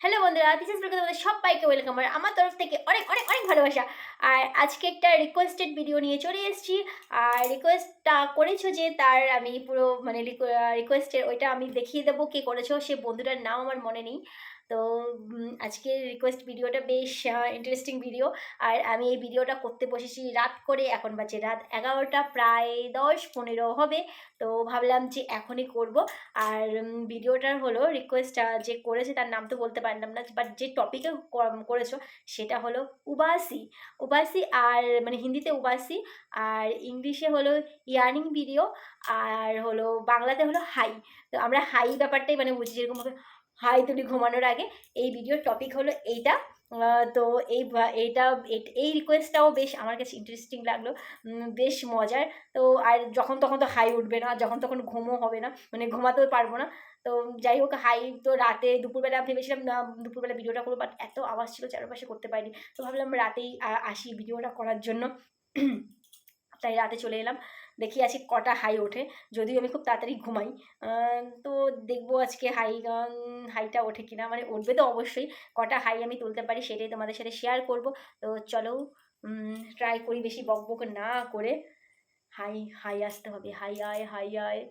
Hello বন্ধুরা, this is তোমাদের সবাইকে ওয়েলকাম। আর আমার তরফ থেকে অনেক অনেক অনেক ভালোবাসা। আর আজকে একটা রিকোয়েস্টেড ভিডিও নিয়ে চলে এসেছি। আর রিকোয়েস্টটা করেছো যে তার আমি পুরো মানে রিকোয়েস্টের ওইটা আমি দেখিয়ে দেবো কে করেছো, সে বন্ধুটার নাম আমার মনে নেই। তো আজকের রিকোয়েস্ট ভিডিওটা বেশ ইন্টারেস্টিং ভিডিও। আর আমি এই ভিডিওটা করতে বসেছি রাত করে, এখন বাজে রাত 11টা, প্রায় 10-15 হবে। তো ভাবলাম যে এখনই করব। আর ভিডিওটার হলো রিকোয়েস্ট যে করেছে তার নাম তো বলতে পারলাম না, বাট যে টপিকে করেছো সেটা হলো উবাসি। উবাসি আর মানে হিন্দিতে উবাসি, আর ইংলিশে হলো ইয়ার্নিং ভিডিও, আর হলো বাংলাতে হলো হাই। তো আমরা হাই ব্যাপারটাই মানে বুঝি, যেরকম হাই তুলি ঘুমানোর আগে। এই ভিডিওর টপিক হলো এইটা। তো এইটা এই রিকোয়েস্টটাও বেশ আমার কাছে ইন্টারেস্টিং লাগলো, বেশ মজার। তো আর যখন তখন তো হাই উঠবে না, যখন তখন ঘুমও হবে না, মানে ঘুমাতেও পারবো না। তো যাই হোক, হাই তো রাতে দুপুরবেলা ভেবেছিলাম না দুপুরবেলা ভিডিওটা করবো, বাট এত আওয়াজ ছিল চারপাশে করতে পারিনি। তো ভাবলাম রাতেই আসি ভিডিওটা করার জন্য। তাই রাতে চলে এলাম, দেখি আজকে কটা হাই ওঠে। যদিও আমি খুব তাড়াতাড়ি ঘুমাই, তো দেখবো আজকে হাইটা ওঠে কিনা, মানে উঠবে তো অবশ্যই। কটা হাই আমি তুলতে পারি সেটাই তোমাদের সাথে শেয়ার করব। তো চলো ট্রাই করি বেশি বকবক না করে। হাই হাই আসতে হবে, হাই আয় হাই আয়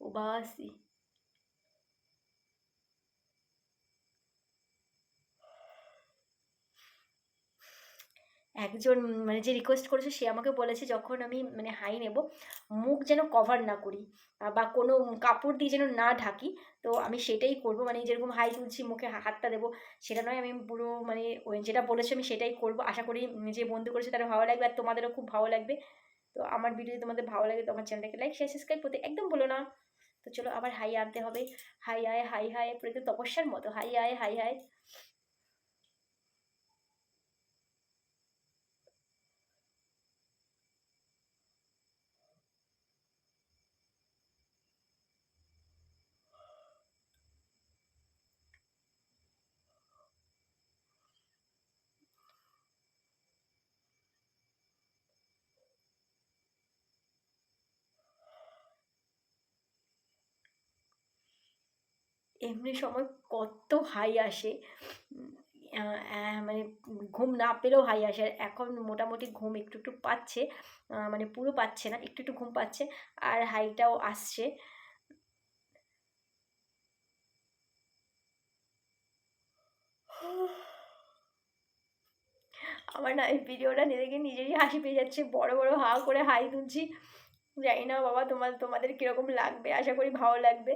উবাসি। একজন মানে যে রিকোয়েস্ট করেছে সে আমাকে বলেছে যখন আমি মানে হাই নেব, মুখ যেন কভার না করি, বা কোনো কাপড় দিয়ে যেন না ঢাকি। তো আমি সেটাই করব, মানে যেরকম হাই তুলছি মুখে হাতটা দেবো সেটা নয়, আমি পুরো মানে ওই যেটা বলেছে আমি সেটাই করব। আশা করি যে বন্ধু করেছে তারা ভালো লাগবে আর তোমাদেরও খুব ভালো লাগবে। তো আমার ভিডিও তোমাদের ভালো লাগে তো আমার চ্যানেলটাকে লাইক শেয়ার সাবস্ক্রাইব করতে একদম বলো না। তো চলো আবার হাই আনতে হবে। হাই আয় হাই হাই, পুরো একদম তপস্যার মতো হাই আয় হাই হাই। এমনি সময় কত হাই আসে, উম, মানে ঘুম না পেলেও হাই আসে। আর এখন মোটামুটি ঘুম একটু একটু পাচ্ছে, মানে পুরো পাচ্ছে না, একটু একটু ঘুম পাচ্ছে, আর হাইটাও আসছে। আমার না এই ভিডিওটা দেখে নিজেরই হাসি পেয়ে যাচ্ছে, বড় বড় হা করে হাই তুলছি। জানি না বাবা তোমাদের কিরকম লাগবে, আশা করি ভালো লাগবে।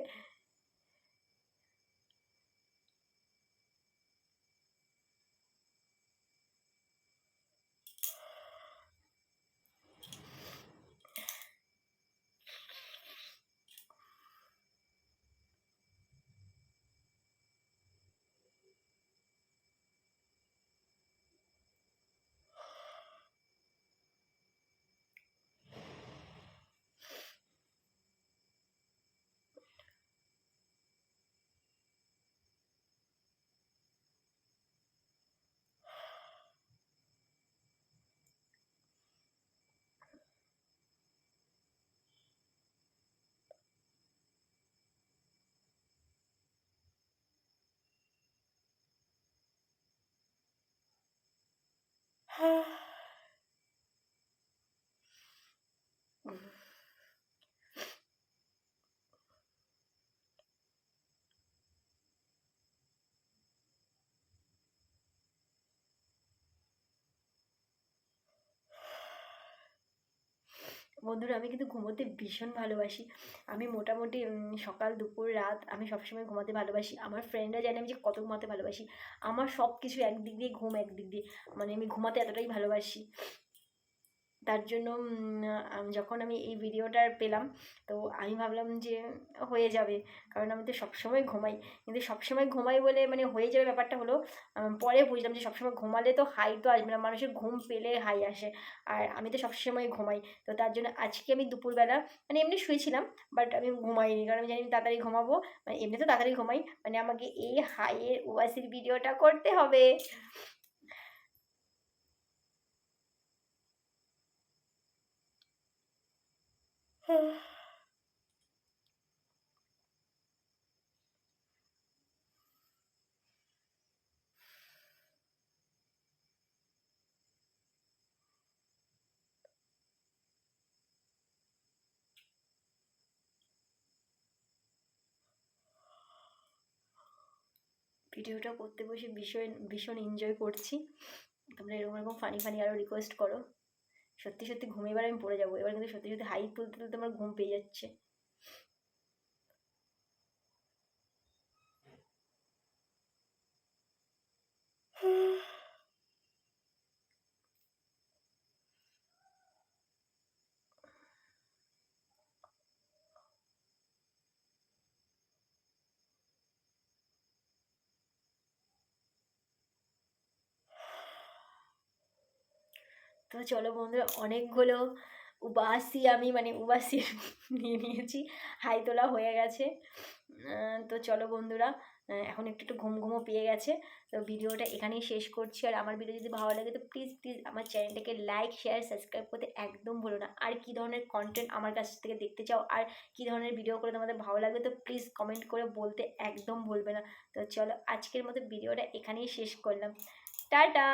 বন্ধুরা, আমি কিন্তু ঘুমোতে ভীষণ ভালোবাসি। আমি মোটামুটি সকাল দুপুর রাত আমি সবসময় ঘুমাতে ভালোবাসি। আমার ফ্রেন্ডরা জানে আমি যে কত ঘুমাতে ভালোবাসি। আমার সব কিছু একদিক দিয়ে, ঘুম একদিক দিয়ে, মানে আমি ঘুমাতে এতটাই ভালোবাসি। তার জন্য যখন আমি এই ভিডিওটা পেলাম, তো আমি ভাবলাম যে হয়ে যাবে, কারণ আমি তো সবসময় ঘুমাই। কিন্তু সবসময় ঘুমাই বলে মানে হয়ে যাবে ব্যাপারটা হলো, পরে বুঝলাম যে সবসময় ঘুমালে তো হাই তো আসবে না, মানুষের ঘুম পেলে হাই আসে। আর আমি তো সবসময় ঘুমাই। তো তার জন্য আজকে আমি দুপুরবেলা মানে এমনি শুয়েছিলাম, বাট আমি ঘুমাইনি, কারণ আমি জানি আমি তাড়াতাড়ি ঘুমাবো। মানে এমনি তো তাড়াতাড়ি ঘুমাই, মানে আমাকে এই হাইয়ের ওয়াসির ভিডিওটা করতে হবে। ভিডিওটা করতে বসে ভীষণ ভীষণ এনজয় করছি। তোমরা এরকম এরকম ফানি ফানি আরও রিকোয়েস্ট করো। সত্যি সত্যি ঘুমিয়ে এবার আমি পড়ে যাবো। এবার কিন্তু সত্যি সত্যি হাই তুলতে তুলতে আমার ঘুম পেয়ে যাচ্ছে। তো চলো বন্ধুরা, অনেকগুলো উবাসি আমি মানে উবাসি নিয়ে নিয়েছি, হাই তোলা হয়ে গেছে। তো চলো বন্ধুরা, এখন একটু একটু ঘুম ঘুমও পেয়ে গেছে। তো ভিডিওটা এখানেই শেষ করছি। আর আমার ভিডিও যদি ভালো লাগে তো প্লিজ প্লিজ আমার চ্যানেলটাকে লাইক শেয়ার সাবস্ক্রাইব করতে একদম ভুলো না। আর কী ধরনের কন্টেন্ট আমার কাছ থেকে দেখতে চাও আর কী ধরনের ভিডিও করে তোমাদের ভালো লাগবে তো প্লিজ কমেন্ট করে বলতে একদম ভুলবে না। তো চলো আজকের মতো ভিডিওটা এখানেই শেষ করলাম। টাটা।